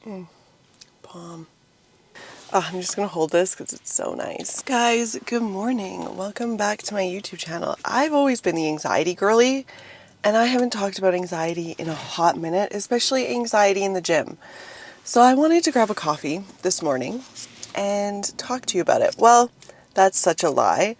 Palm. Oh, I'm just gonna hold this because it's so nice. Guys, good morning. Welcome back to my YouTube channel. I've always been the anxiety girly, and I haven't talked about anxiety in a hot minute, especially anxiety in the gym. So I wanted to grab a coffee this morning and talk to you about it. Well, that's such a lie.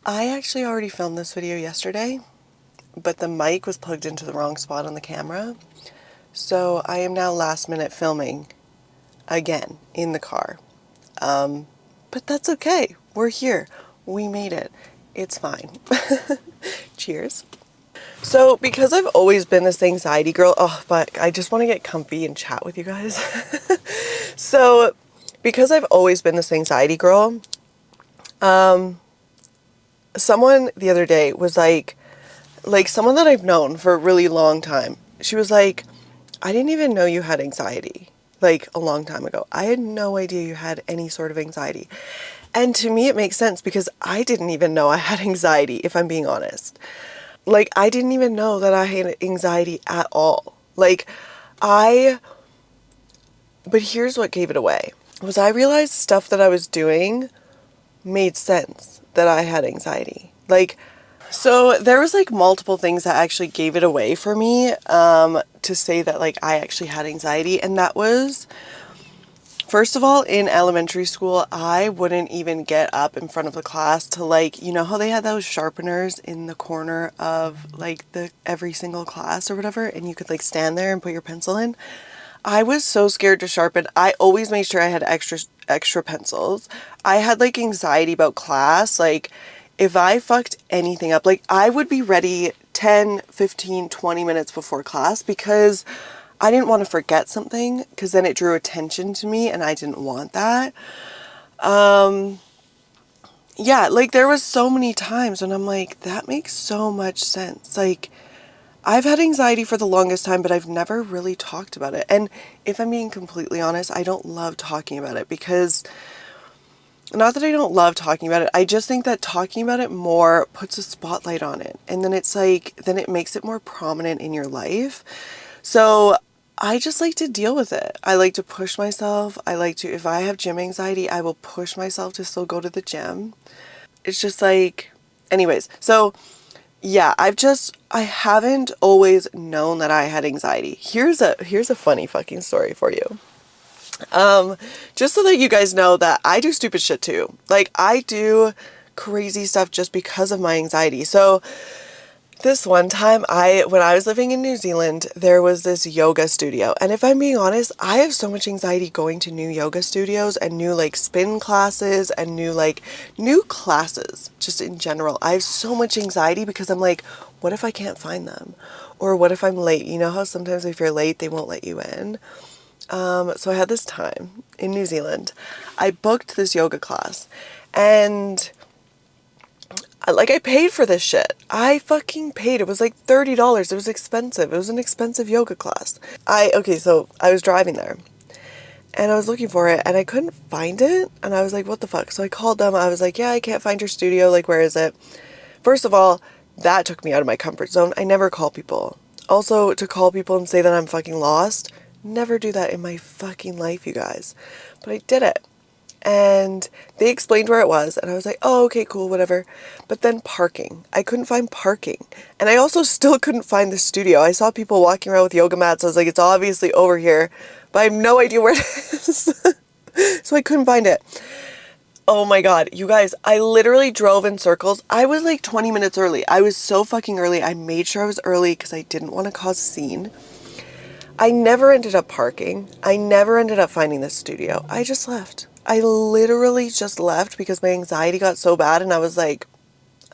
I actually already filmed this video yesterday, but the mic was plugged into the wrong spot on the camera. So I am now last minute filming again in the car. But that's okay. We're here. We made it. It's fine. Cheers. So because I've always been this anxiety girl, but I just want to get comfy and chat with you guys. So because I've always been this anxiety girl, someone the other day was like someone that I've known for a really long time. She was like, I didn't even know you had anxiety, like a long time ago. I had no idea you had any sort of anxiety. And to me, it makes sense because I didn't even know I had anxiety, if I'm being honest. Like, I didn't even know that I had anxiety at all. But here's what gave it away, was I realized stuff that I was doing made sense that I had anxiety. So there was multiple things that actually gave it away for me, to say that I actually had anxiety. And that was, first of all, in elementary school, I wouldn't even get up in front of the class to you know how they had those sharpeners in the corner of every single class or whatever, and you could stand there and put your pencil in. I was so scared to sharpen. I always made sure I had extra pencils. I had anxiety about class. If I fucked anything up, I would be ready 10, 15, 20 minutes before class because I didn't want to forget something, because then it drew attention to me and I didn't want that. Yeah, there was so many times when I'm like, that makes so much sense. I've had anxiety for the longest time, but I've never really talked about it. And if I'm being completely honest, I don't love talking about it because, not that I don't love talking about it, I just think that talking about it more puts a spotlight on it. And then then it makes it more prominent in your life. So I just like to deal with it. I like to push myself. If I have gym anxiety, I will push myself to still go to the gym. It's just anyways. So yeah, I haven't always known that I had anxiety. Here's a funny fucking story for you. Just so that you guys know that I do stupid shit too. I do crazy stuff just because of my anxiety. So this one time, when I was living in New Zealand, there was this yoga studio. And if I'm being honest, I have so much anxiety going to new yoga studios and new spin classes and new classes just in general. I have so much anxiety because I'm like, what if I can't find them? Or what if I'm late? You know how sometimes if you're late, they won't let you in? So I had this time in New Zealand. I booked this yoga class and I paid for this shit. I fucking paid. It was $30. It was expensive. It was an expensive yoga class. So I was driving there and I was looking for it and I couldn't find it. And I was like, what the fuck? So I called them. I was like, yeah, I can't find your studio. Where is it? First of all, that took me out of my comfort zone. I never call people. Also, to call people and say that I'm fucking lost, never do that in my fucking life, you guys. But I did it. And they explained where it was. And I was like, oh, okay, cool, whatever. But then parking. I couldn't find parking. And I also still couldn't find the studio. I saw people walking around with yoga mats. I was like, it's obviously over here. But I have no idea where it is. So I couldn't find it. Oh my God, you guys, I literally drove in circles. I was 20 minutes early. I was so fucking early. I made sure I was early because I didn't want to cause a scene. I never ended up parking. I never ended up finding this studio. I just left. I literally just left because my anxiety got so bad and I was like,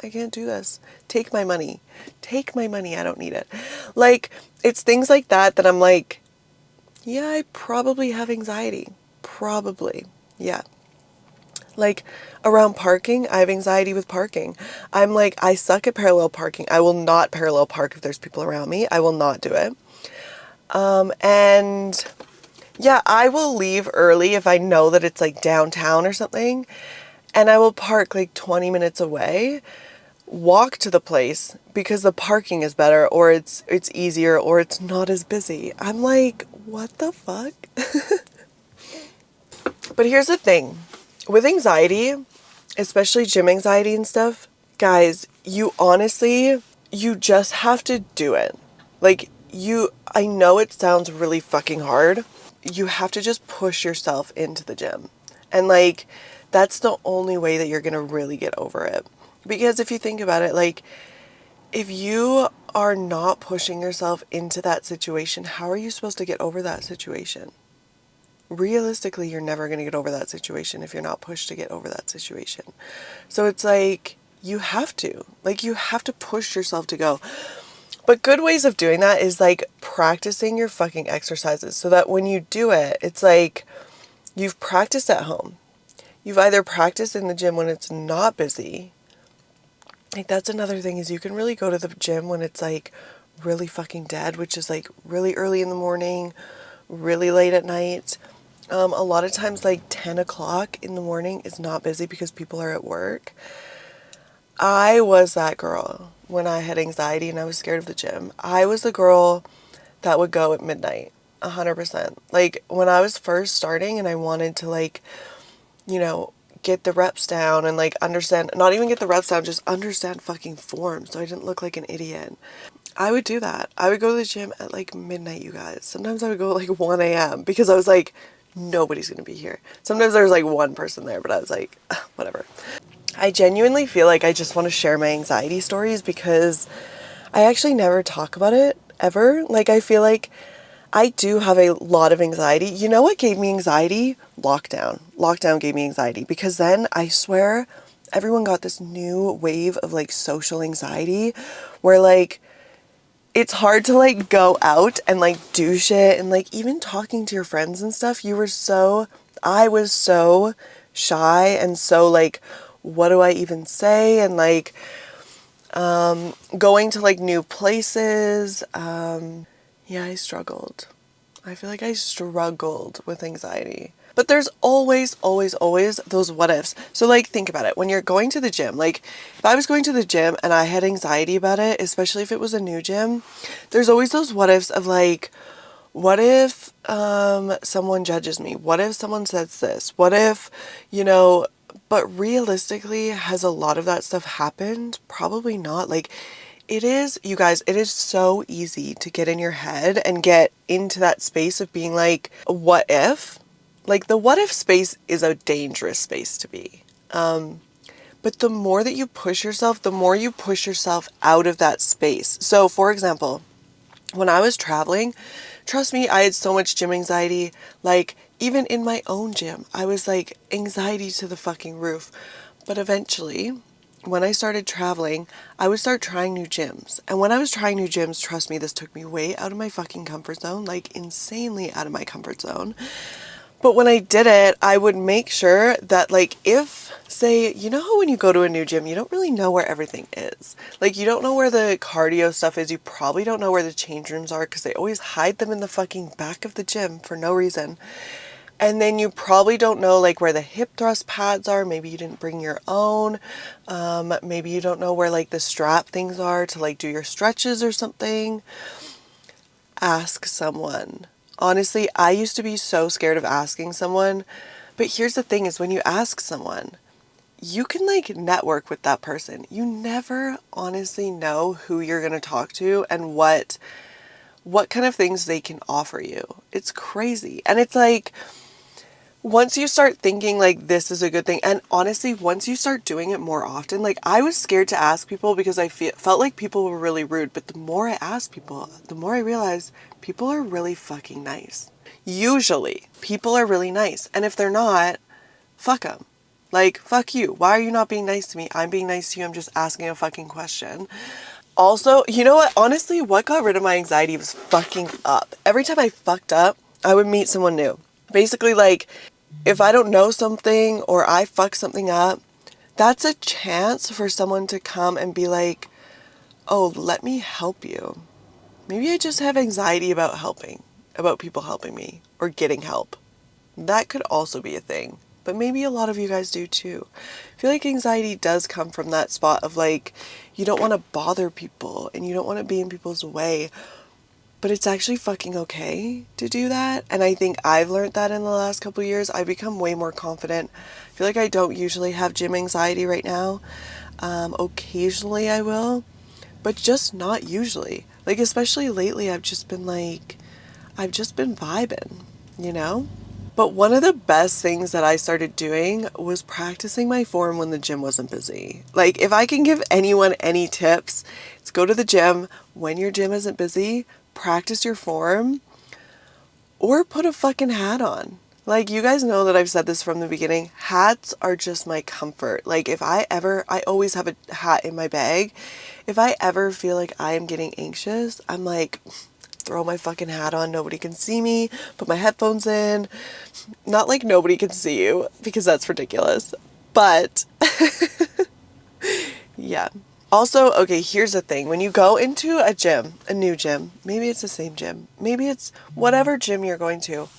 I can't do this. Take my money. Take my money. I don't need it. It's things like that that I'm like, yeah, I probably have anxiety. Probably. Yeah. Around parking, I have anxiety with parking. I'm I suck at parallel parking. I will not parallel park if there's people around me. I will not do it. And yeah, I will leave early if I know that it's downtown or something, and I will park 20 minutes away, walk to the place because the parking is better or it's easier or it's not as busy. I'm like, what the fuck? But here's the thing. With anxiety, especially gym anxiety and stuff, guys, you honestly, you just have to do it. Like, I know it sounds really fucking hard. You have to just push yourself into the gym. And like, that's the only way that you're gonna really get over it. Because if you think about it, like, if you are not pushing yourself into that situation, how are you supposed to get over that situation? Realistically, you're never going to get over that situation if you're not pushed to get over that situation. So it's like, you have to. Like, you have to push yourself to go. But good ways of doing that is like practicing your fucking exercises so that when you do it, it's like you've practiced at home. You've either practiced in the gym when it's not busy. Like, that's another thing, is you can really go to the gym when it's like really fucking dead, which is like really early in the morning, really late at night. A lot of times like 10 o'clock in the morning is not busy because people are at work. I was that girl when I had anxiety and I was scared of the gym. I was the girl that would go at midnight, 100%. Like, when I was first starting and I wanted to, like, you know, get the reps down and like understand, not even get the reps down, just understand fucking form so I didn't look like an idiot, I would do that. I would go to the gym at like midnight, you guys. Sometimes I would go at like 1 a.m. because I was like, nobody's gonna be here. Sometimes there was like one person there, but I was like, whatever. I genuinely feel like I just want to share my anxiety stories because I actually never talk about it ever. Like, I feel like I do have a lot of anxiety. You know what gave me anxiety? Lockdown. Lockdown gave me anxiety because then I swear everyone got this new wave of like social anxiety where like it's hard to like go out and like do shit, and like even talking to your friends and stuff, I was so shy and so like, what do I even say? And like, going to like new places. Yeah, I struggled. I feel like I struggled with anxiety. But there's always, always, always those what ifs. So like, think about it. When you're going to the gym, like if I was going to the gym and I had anxiety about it, especially if it was a new gym, there's always those what ifs of like, what if someone judges me? What if someone says this? What if, but realistically, has a lot of that stuff happened? Probably not. Like, it is, you guys, it is so easy to get in your head and get into that space of being like, what if? Like, the what if space is a dangerous space to be. But the more that you push yourself, the more you push yourself out of that space. So, for example, when I was traveling, trust me, I had so much gym anxiety. Like, even in my own gym, I was like anxiety to the fucking roof. But eventually, when I started traveling, I would start trying new gyms. And when I was trying new gyms, trust me, this took me way out of my fucking comfort zone, like insanely out of my comfort zone. But when I did it, I would make sure that, like, if, say, you know how when you go to a new gym, you don't really know where everything is. Like, you don't know where the cardio stuff is. You probably don't know where the change rooms are because they always hide them in the fucking back of the gym for no reason. And then you probably don't know, like, where the hip thrust pads are. Maybe you didn't bring your own. Maybe you don't know where, like, the strap things are to, like, do your stretches or something. Ask someone. Honestly, I used to be so scared of asking someone, but here's the thing is when you ask someone, you can like network with that person. You never honestly know who you're going to talk to and what kind of things they can offer you. It's crazy. And it's like, once you start thinking like this is a good thing, and honestly, once you start doing it more often, like I was scared to ask people because I felt like people were really rude. But the more I asked people, the more I realized people are really fucking nice. Usually, people are really nice. And if they're not, fuck them. Like, fuck you. Why are you not being nice to me? I'm being nice to you. I'm just asking a fucking question. Also, you know what? Honestly, what got rid of my anxiety was fucking up. Every time I fucked up, I would meet someone new. Basically, like, if I don't know something or I fuck something up, that's a chance for someone to come and be like, oh, let me help you. Maybe I just have anxiety about people helping me or getting help. That could also be a thing. But maybe a lot of you guys do too. I feel like anxiety does come from that spot of like, you don't want to bother people and you don't want to be in people's way. But it's actually fucking okay to do that. And I think I've learned that in the last couple of years. I've become way more confident. I feel like I don't usually have gym anxiety right now. Occasionally I will, but just not usually. Like, especially lately, I've just been vibing, you know? But one of the best things that I started doing was practicing my form when the gym wasn't busy. Like, if I can give anyone any tips, it's go to the gym when your gym isn't busy, practice your form, or put a fucking hat on. Like, you guys know that I've said this from the beginning. Hats are just my comfort. Like, I always have a hat in my bag. If I ever feel like I am getting anxious, I'm like, throw my fucking hat on. Nobody can see me. Put my headphones in. Not like nobody can see you, because that's ridiculous. But, yeah. Also, okay, here's the thing. When you go into a gym, a new gym, maybe it's the same gym, maybe it's whatever gym you're going to,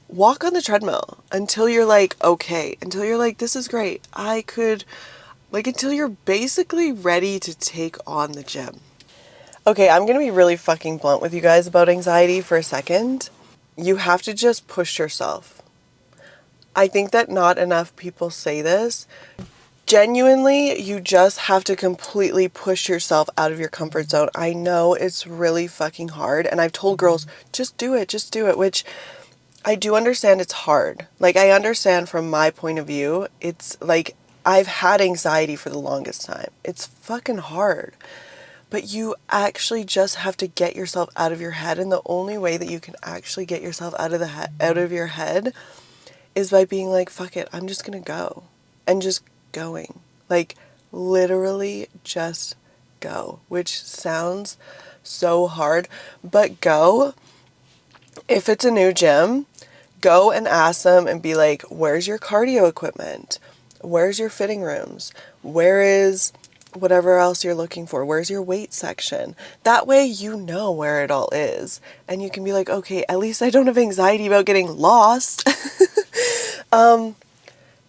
walk on the treadmill until you're like, okay, until you're like, this is great. Until you're basically ready to take on the gym. Okay, I'm gonna be really fucking blunt with you guys about anxiety for a second. You have to just push yourself. I think that not enough people say this. Genuinely, you just have to completely push yourself out of your comfort zone. I know it's really fucking hard, and I've told girls, just do it, which I do understand it's hard. Like, I understand from my point of view, it's like, I've had anxiety for the longest time. It's fucking hard. But you actually just have to get yourself out of your head, and the only way that you can actually get yourself out of your head is by being like, fuck it, I'm just gonna go. And just going. Like, literally just go. Which sounds so hard, but go. If it's a new gym, go and ask them and be like, where's your cardio equipment? Where's your fitting rooms? Where is whatever else you're looking for? Where's your weight section? That way you know where it all is. And you can be like, okay, at least I don't have anxiety about getting lost.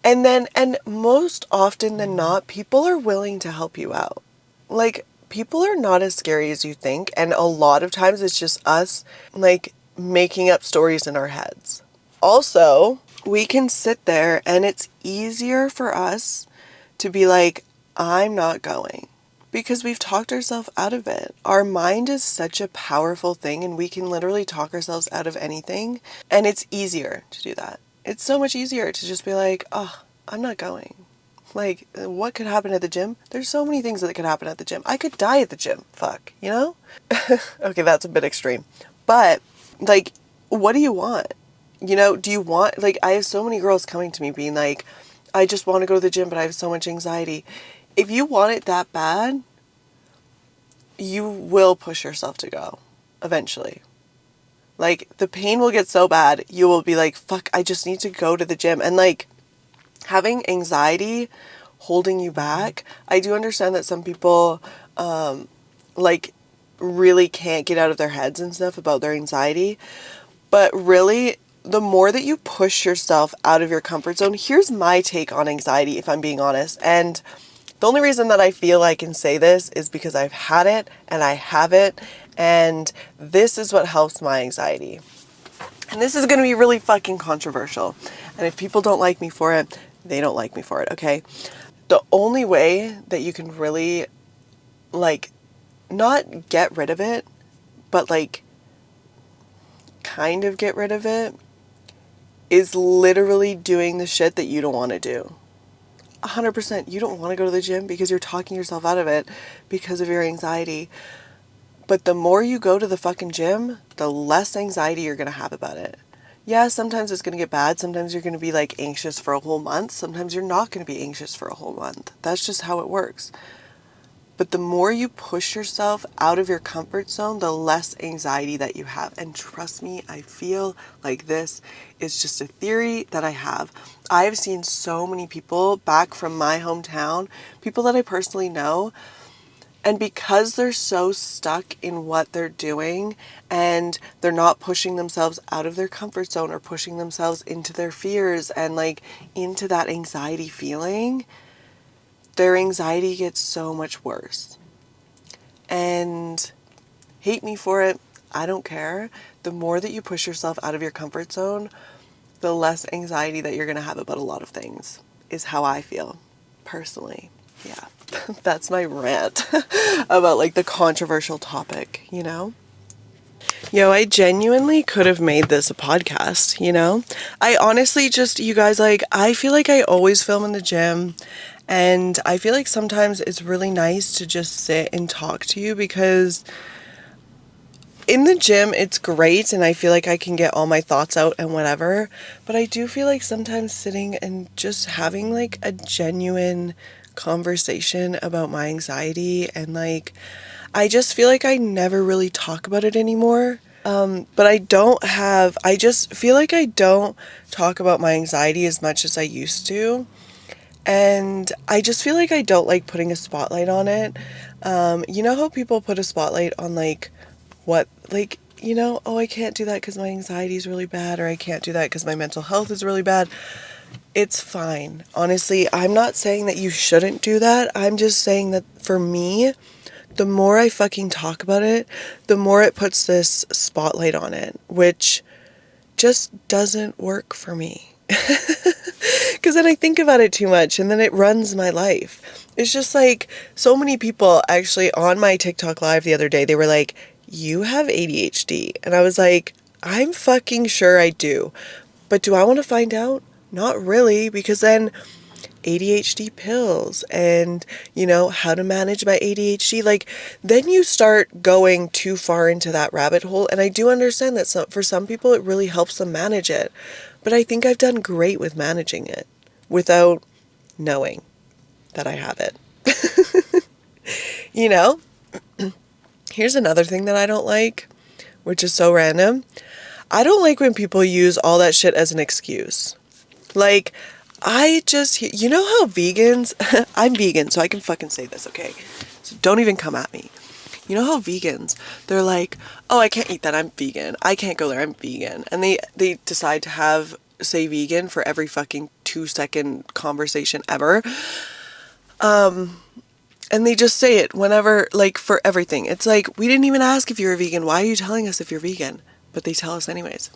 And most often than not, people are willing to help you out. Like, people are not as scary as you think. And a lot of times it's just us, like, making up stories in our heads. Also, we can sit there and it's easier for us to be like, I'm not going, because we've talked ourselves out of it. Our mind is such a powerful thing, and we can literally talk ourselves out of anything. And it's easier to do that. It's so much easier to just be like, oh, I'm not going. Like, what could happen at the gym? There's so many things that could happen at the gym. I could die at the gym. Fuck, you know? Okay, that's a bit extreme. But, like, what do you want? You know, do you want, like, I have so many girls coming to me being like, I just want to go to the gym, but I have so much anxiety. If you want it that bad, you will push yourself to go eventually. Like, the pain will get so bad, you will be like, fuck, I just need to go to the gym. And, like, having anxiety holding you back, I do understand that some people, like, really can't get out of their heads and stuff about their anxiety. But really, the more that you push yourself out of your comfort zone, here's my take on anxiety, if I'm being honest. And the only reason that I feel I can say this is because I've had it and I have it. And this is what helps my anxiety. And this is going to be really fucking controversial. And if people don't like me for it, they don't like me for it, okay? The only way that you can really, like, not get rid of it, but, like, kind of get rid of it, is literally doing the shit that you don't want to do. 100%. You don't want to go to the gym because you're talking yourself out of it because of your anxiety. But the more you go to the fucking gym, the less anxiety you're going to have about it. Yeah, sometimes it's going to get bad. Sometimes you're going to be, like, anxious for a whole month. Sometimes you're not going to be anxious for a whole month. That's just how it works. But the more you push yourself out of your comfort zone, the less anxiety that you have. And trust me, I feel like this is just a theory that I have. I've seen so many people back from my hometown, people that I personally know, and because they're so stuck in what they're doing and they're not pushing themselves out of their comfort zone or pushing themselves into their fears and, like, into that anxiety feeling, their anxiety gets so much worse. And hate me for it, I don't care. The more that you push yourself out of your comfort zone, the less anxiety that you're going to have about a lot of things, is how I feel personally. Yeah, that's my rant about like the controversial topic, you know? Yo, I genuinely could have made this a podcast, you know? I honestly just, you guys, like, I feel like I always film in the gym, and I feel like sometimes it's really nice to just sit and talk to you, because in the gym it's great and I feel like I can get all my thoughts out and whatever, but I do feel like sometimes sitting and just having like a genuine conversation about my anxiety, and like I just feel like I never really talk about it anymore. But I just feel like I don't talk about my anxiety as much as I used to. And I just feel like I don't like putting a spotlight on it. You know how people put a spotlight on like what, like, you know, oh, I can't do that because my anxiety is really bad, or I can't do that because my mental health is really bad. It's fine. Honestly, I'm not saying that you shouldn't do that. I'm just saying that for me, the more I fucking talk about it, the more it puts this spotlight on it, which just doesn't work for me. Because then I think about it too much and then it runs my life. It's just like so many people actually on my TikTok live the other day, they were like, you have ADHD. And I was like, I'm fucking sure I do. But do I want to find out? Not really, because then ADHD pills and, you know, how to manage my ADHD. Like, then you start going too far into that rabbit hole. And I do understand that for some people, it really helps them manage it. But I think I've done great with managing it without knowing that I have it. You know? Here's another thing that I don't like, which is so random. I don't like when people use all that shit as an excuse. Like, you know how vegans, I'm vegan, so I can fucking say this, okay? So don't even come at me. You know how vegans, they're like, oh, I can't eat that, I'm vegan. I can't go there, I'm vegan. And they decide to say vegan for every fucking 2-second conversation ever. And they just say it whenever, like, for everything. It's like, we didn't even ask if you're a vegan. Why are you telling us if you're vegan? But they tell us anyways.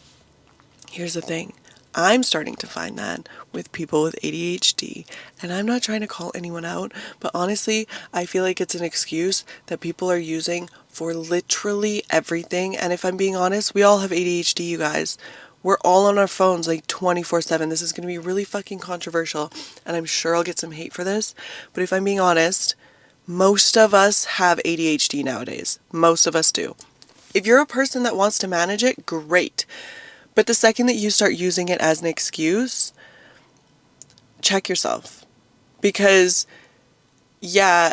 Here's the thing. I'm starting to find that with people with ADHD, and I'm not trying to call anyone out, but honestly, I feel like it's an excuse that people are using for literally everything. And if I'm being honest, we all have ADHD, you guys. We're all on our phones like 24/7. This is going to be really fucking controversial, and I'm sure I'll get some hate for this, but if I'm being honest, most of us have ADHD nowadays. Most of us do. If you're a person that wants to manage it, great. But the second that you start using it as an excuse, check yourself. Because, yeah,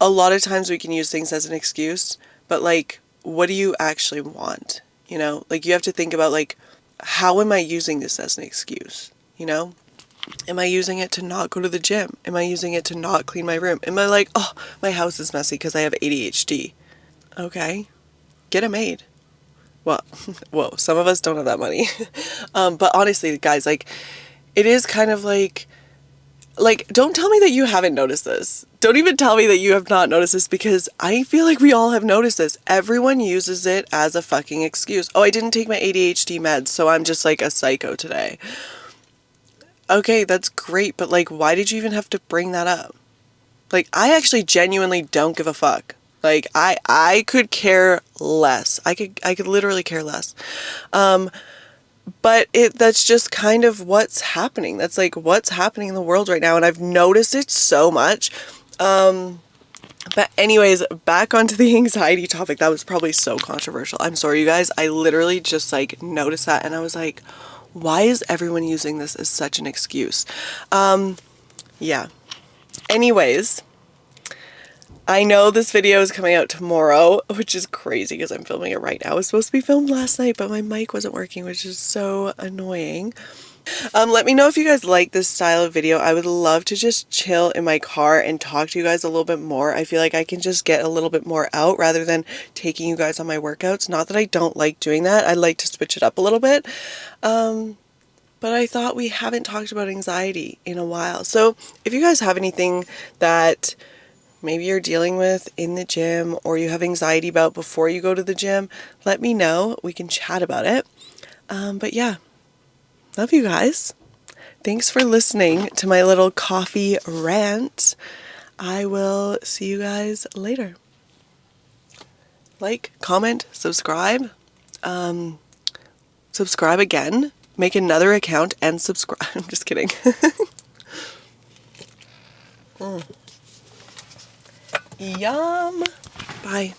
a lot of times we can use things as an excuse, but like, what do you actually want? You know, like you have to think about like, how am I using this as an excuse? You know, am I using it to not go to the gym? Am I using it to not clean my room? Am I like, oh, my house is messy because I have ADHD? Okay, get a maid. Well, whoa, some of us don't have that money. But honestly, guys, like, it is kind of like, don't tell me that you haven't noticed this. Don't even tell me that you have not noticed this, because I feel like we all have noticed this. Everyone uses it as a fucking excuse. Oh, I didn't take my ADHD meds, so I'm just like a psycho today. Okay, that's great, but like, why did you even have to bring that up? Like, I actually genuinely don't give a fuck. Like, I could care less. I could literally care less. But that's just kind of what's happening. That's like what's happening in the world right now. And I've noticed it so much. But anyways, back onto the anxiety topic. That was probably so controversial. I'm sorry, you guys. I literally just like noticed that and I was like, why is everyone using this as such an excuse? Yeah. Anyways, I know this video is coming out tomorrow, which is crazy because I'm filming it right now. It was supposed to be filmed last night, but my mic wasn't working, which is so annoying. Let me know if you guys like this style of video. I would love to just chill in my car and talk to you guys a little bit more. I feel like I can just get a little bit more out rather than taking you guys on my workouts. Not that I don't like doing that. I like to switch it up a little bit. But I thought we haven't talked about anxiety in a while. So if you guys have anything that maybe you're dealing with in the gym or you have anxiety about before you go to the gym, let me know. We can chat about it. But yeah, love you guys. Thanks for listening to my little coffee rant. I will see you guys later. Like, comment, subscribe. Subscribe again. Make another account and subscribe. I'm just kidding. Yum. Bye.